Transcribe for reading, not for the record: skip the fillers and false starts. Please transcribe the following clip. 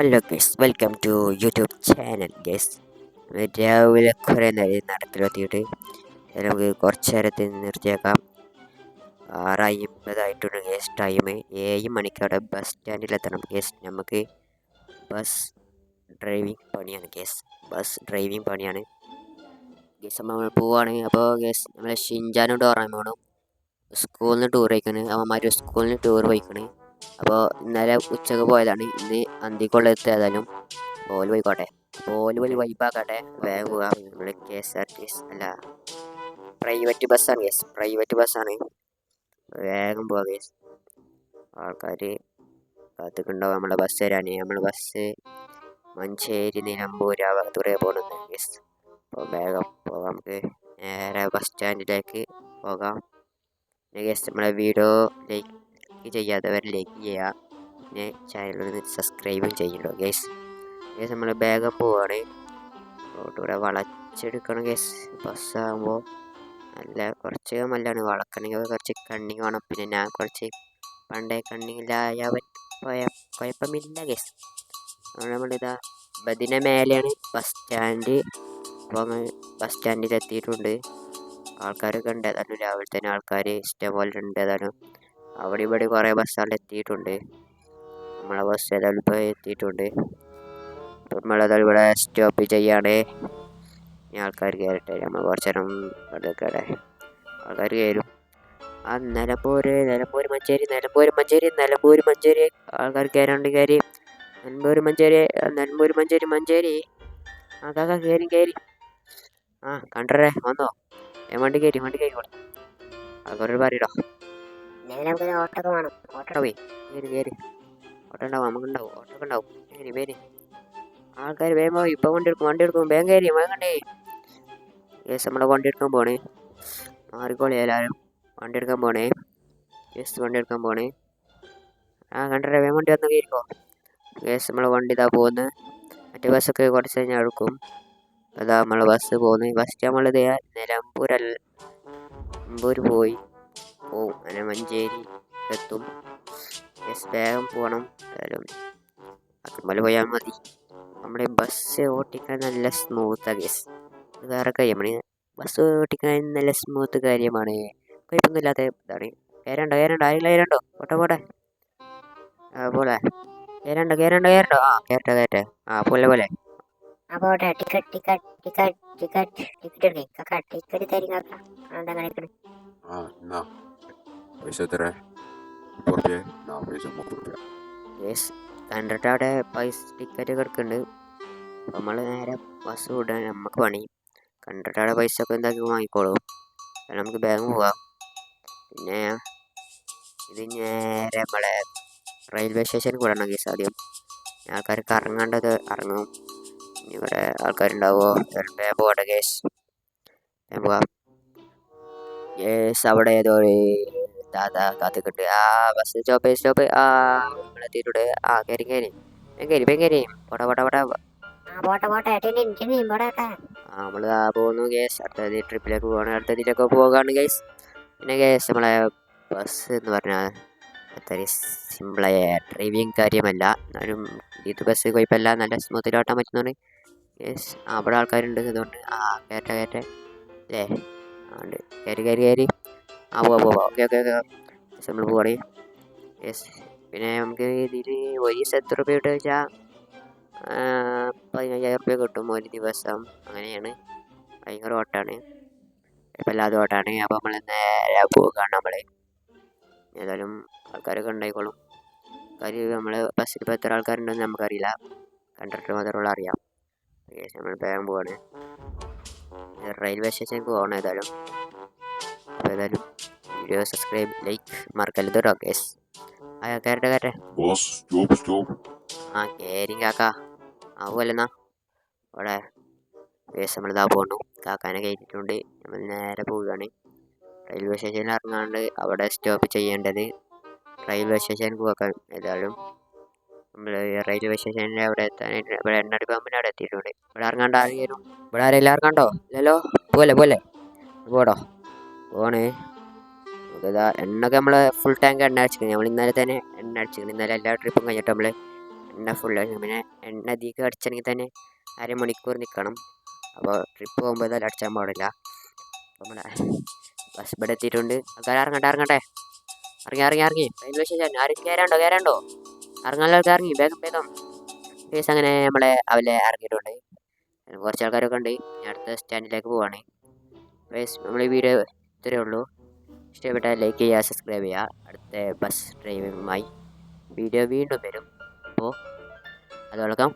Hello guys, welcome to YouTube channel guys. രാവിലെ കുറേ നേരം നടത്തിലെത്തിയിട്ട് നമുക്ക് കുറച്ച് നേരത്തിൽ നിർത്തിയേക്കാം. 6:50 ഗൈസ് ടൈം. 7 മണിക്ക് അവിടെ ബസ് സ്റ്റാൻഡിലെത്തണം ഗൈസ്. നമുക്ക് ബസ് ഡ്രൈവിംഗ് പണിയാണ് ഗൈസ്. നമ്മൾ പോവാണ്. അപ്പോൾ ഗൈസ് നമ്മളെ ഷിൻജാനോട് പറയാൻ വേണം സ്കൂളിൽ നിന്ന് ടൂർ പോയിക്കണ്. അവന്മാർ സ്കൂളിൽ നിന്ന് ടൂർ പോയിക്കണ്. അപ്പോൾ ഇന്നലെ ഉച്ചക്ക് പോയതാണ്. ഇന്ന് അന്തിക്കുള്ള എത്തിയതായാലും ഓല് പോയിക്കോട്ടെ. ഓല് വൈപ്പാക്കട്ടെ. വേഗം പോകാം. നമ്മൾ KSRTC അല്ല, പ്രൈവറ്റ് ബസ്സാണ് കേസ്. പ്രൈവറ്റ് ബസ്സാണ്. വേഗം പോകാം കേസ്. ആൾക്കാർ കാത്തുക്കുണ്ടാവും നമ്മളെ ബസ് തരാൻ. നമ്മളെ ബസ് മഞ്ചേരി നിലമ്പൂർ ആ ഭാഗത്തൂടെ പോകുന്നുണ്ട് കേസ്. അപ്പോൾ വേഗം പോകാം. നമുക്ക് നേരെ ബസ് സ്റ്റാൻഡിലേക്ക് പോകാം. കേസ് നമ്മളെ വീഡിയോ ലൈക്ക് ചെയ്യാത്തവർ ലൈക്ക് ചെയ്യുക. പിന്നെ ചാനലിൽ സബ്സ്ക്രൈബും ചെയ്യുന്നുണ്ടോ ഗേസ്. നമ്മൾ വേഗം പോവാണ്. റോഡിലൂടെ വളച്ചെടുക്കണം ഗേസ്. ബസ്സാകുമ്പോൾ നല്ല കുറച്ച് മല്ലാണ് വളക്കണമെങ്കിൽ കുറച്ച് കണ്ണിങ് വേണം. പിന്നെ ഞാൻ കുറച്ച് പണ്ടേ കണ്ണിങ്ങിലായവൻ കുഴപ്പമില്ല ഗേസ്. നമ്മളിതാ ഇതിന് മേലെയാണ് ബസ് സ്റ്റാൻഡ്. അപ്പോൾ ബസ് സ്റ്റാൻഡിൽ എത്തിയിട്ടുണ്ട്. ആൾക്കാരൊക്കെ ഉണ്ട്. ഏതായാലും രാവിലെ തന്നെ ആൾക്കാർ ഇഷ്ടംപോലെ ഉണ്ട്. ഏതായാലും അവിടെ ഇവിടെ കുറേ ബസ്സുകൾ എത്തിയിട്ടുണ്ട്. നമ്മളെ ബസ് ഏതായാലും ഇപ്പോൾ എത്തിയിട്ടുണ്ട്. അപ്പോൾ നമ്മളേതായാലും ഇവിടെ സ്റ്റോപ്പ് ചെയ്യാണ്. ഇനി ആൾക്കാർ കയറട്ടെ. നമ്മൾ കുറച്ച് നേരം എടുക്കട്ടെ. ആൾക്കാർ കയറും. ആ നിലമ്പൂർ മഞ്ചേരി ആൾക്കാർ കയറാണ്ട് കയറി. നിലമ്പൂർ മഞ്ചേരി ആ കാക്ക കയറി. ആ കണ്ടറേ വന്നോ? വണ്ടി കയറി ആൾക്കാരോട് പറയടോ. ഓട്ടോ വേണം. ഓട്ടോ പോയി കയറി ഓട്ടോ ഉണ്ടാവും. നമുക്കുണ്ടാവും. ഓട്ടോ ഉണ്ടാവും. പേര് ആൾക്കാർ വേഗം പോയി. ഇപ്പം വണ്ടി എടുക്കും. വേഗം കയറി വേഗണ്ടേ. യെസ്, നമ്മളെ വണ്ടി എടുക്കാൻ പോണേ. മാറിക്കോളി എല്ലാവരും. വണ്ടി എടുക്കാൻ പോണേ. ആ കണ്ടേ വേഗം വണ്ടി വന്ന് കയറിക്കോ. യെസ്, നമ്മളെ വണ്ടി ഇതാ പോകുന്നത്. മറ്റേ ബസ്സൊക്കെ കുറച്ച് കഴിഞ്ഞാൽ എടുക്കും. അതാ നമ്മളെ ബസ് പോകുന്നത്. ഫസ്റ്റ് നമ്മളിത് നിലമ്പൂർ പോയി പോവും. അങ്ങനെ മഞ്ചേരി എത്തും. യെസ്, വേഗം പോകണം. എന്തായാലും അക്കമ്പല പോയാൽ മതി. നമ്മുടെ ബസ് ഓട്ടിക്കാൻ നല്ല സ്മൂത്താണ് ഗേസ്. വേറെ കാര്യമാണ്. ബസ് ഓട്ടിക്കാൻ നല്ല സ്മൂത്ത് കാര്യമാണ്. കുഴപ്പമൊന്നുമില്ലാത്ത ഇതാണ്. കയറണ്ടോ ഓട്ടോ പോട്ടെ. പോലെ കയറണ്ടോ. ആ കയറട്ടെ. ആ പോലെ ആ പോട്ടെ. ടിക്കറ്റ് തരിക. യെസ്, കണ്ടിട്ട് അവിടെ ടിക്കറ്റ് കിടക്കുന്നുണ്ട്. നമ്മൾ നേരെ ബസ് വിടാൻ നമുക്ക് പണി. കണ്ടിട്ട് അവിടെ പൈസ ഒക്കെ എന്താക്കി വാങ്ങിക്കോളും. നമുക്ക് ബാഗ് പോവാം. പിന്നെ ഇത് നേരെ നമ്മളെ റെയിൽവേ സ്റ്റേഷനിൽ വിടണം കേസ്. ആദ്യം ആൾക്കാർക്ക് ഇറങ്ങേണ്ടത് ഇറങ്ങും. ഇനി ഇവിടെ ആൾക്കാരുണ്ടാവുമോ? വേഗം പോകട്ടെ കേസ്. പോവാം. യെസ്, അവിടെ ഏതോ ദാദാ കാത്തിക്കിട്ട്. ആ ബസ് സ്റ്റോപ്പ്. ആ നമ്മളെത്തിയിട്ടുണ്ട്. ആ കയറി നമ്മള് പോകുന്നു ഗേസ്. അടുത്ത ട്രിപ്പിലേക്ക് പോകണം. അടുത്തതിലേക്ക് പോകാണ് ഗേസ്. പിന്നെ ഗേസ് നമ്മളെ ബസ് എന്ന് പറഞ്ഞാൽ അത്ര സിമ്പിളായ ഡ്രൈവിങ് കാര്യമല്ല. എന്നാലും ഇത് ബസ് കുഴപ്പമില്ല. നല്ല സ്മൂത്തിൽ ഓട്ടാൻ പറ്റുന്നതാണ് ഗേസ്. അവിടെ ആൾക്കാരുണ്ട്. അതുകൊണ്ട് ആ കയറ്റ അല്ലേ. ഉണ്ട്. കയറി ആ പോവാം. ഓക്കെ നമ്മൾ പോവാണ്. യെസ്, പിന്നെ നമുക്ക് ഇതിൽ ഒരു ദിവസം എത്ര രൂപ കിട്ടുക വെച്ചാൽ 15,000 രൂപ കിട്ടും ഒരു ദിവസം. അങ്ങനെയാണ്. ഭയങ്കര ഓട്ടാണ്. ഇപ്പല്ലാതെ ഓട്ടാണ്. അപ്പോൾ നമ്മൾ നേരെ പോവുകയാണ്. നമ്മൾ ഏതായാലും ആൾക്കാരൊക്കെ ഉണ്ടായിക്കോളും. നമ്മൾ ബസ്സിൽ ഇപ്പോൾ എത്ര ആൾക്കാരുണ്ടെന്ന് നമുക്കറിയില്ല. കണ്ടക്ടർ മാത്രമുള്ള അറിയാം. നമ്മൾ വേഗം പോവാണ്. റെയിൽവേ സ്റ്റേഷനിലേക്ക് പോകണം. ഏതായാലും വീഡിയോ സബ്സ്ക്രൈബ് ലൈക്ക് മറക്കരുത് കേട്ടോ ഗേസ്. കയറട്ടെ. ആ കയറി കാക്ക. ആവുമല്ലെന്നാ അവിടെ വേസ് നമ്മളിതാ പോകണു. കാക്കാനെ കയറ്റിയിട്ടുണ്ട്. നമ്മൾ നേരെ പോവുകയാണ്. റെയിൽവേ സ്റ്റേഷനിൽ ഇറങ്ങാണ്ട് അവിടെ സ്റ്റോപ്പ് ചെയ്യേണ്ടത് റെയിൽവേ സ്റ്റേഷനിൽ പോകാൻ. ഏതായാലും നമ്മൾ റെയിൽവേ സ്റ്റേഷനിൽ അവിടെ എത്താനായിട്ട് ഇവിടെ എണ്ണടി പമ്പിന് അവിടെ എത്തിയിട്ടുണ്ട്. ഇവിടെ ഇറങ്ങാണ്ട് ആരെങ്കിലും ഇവിടെ ആരെല്ലാം ഇറങ്ങാണ്ടോ? ഇല്ലല്ലോ. പോലെ പോടോ പോണേ. നമുക്കിതാ എണ്ണൊക്കെ നമ്മൾ ഫുൾ ടാങ്ക് എണ്ണ അടിച്ചിരിക്കുന്നത്. നമ്മൾ ഇന്നലെ തന്നെ എണ്ണ അടിച്ചിരിക്കുന്നത്. ഇന്നലെ എല്ലാ ട്രിപ്പും കഴിഞ്ഞിട്ട് നമ്മൾ എണ്ണ ഫുള്ള് പിന്നെ എണ്ണ അധികം അടിച്ചെങ്കിൽ തന്നെ അരമണിക്കൂർ നിൽക്കണം. അപ്പോൾ ട്രിപ്പ് പോകുമ്പോൾ ഇതെല്ലാം അടിച്ചാൻ പാടില്ല. നമ്മളെ ബസ് ഇവിടെ എത്തിയിട്ടുണ്ട്. ആൾക്കാർ ഇറങ്ങട്ടെ ഇറങ്ങി റെയിൽവേ സ്റ്റേഷൻ ആരും കയറാണ്ടോ ഇറങ്ങാനൊക്കെ ഇറങ്ങി വേഗം കേസ്. അങ്ങനെ നമ്മളെ അവലെ ഇറങ്ങിയിട്ടുണ്ട്. കുറച്ച് ആൾക്കാരൊക്കെ ഉണ്ട്. ഞാൻ അടുത്ത സ്റ്റാൻഡിലേക്ക് പോവാണ്. നമ്മൾ ഈ വീഡിയോ ഇത്രയേ ഉള്ളൂ. ഇഷ്ടപ്പെട്ടാൽ ലൈക്ക് ചെയ്യുക, സബ്സ്ക്രൈബ് ചെയ്യുക. അടുത്ത ബസ് ഡ്രൈവിങ്ങുമായി വീഡിയോ വീണ്ടും വരും. അപ്പോൾ അതോടൊപ്പം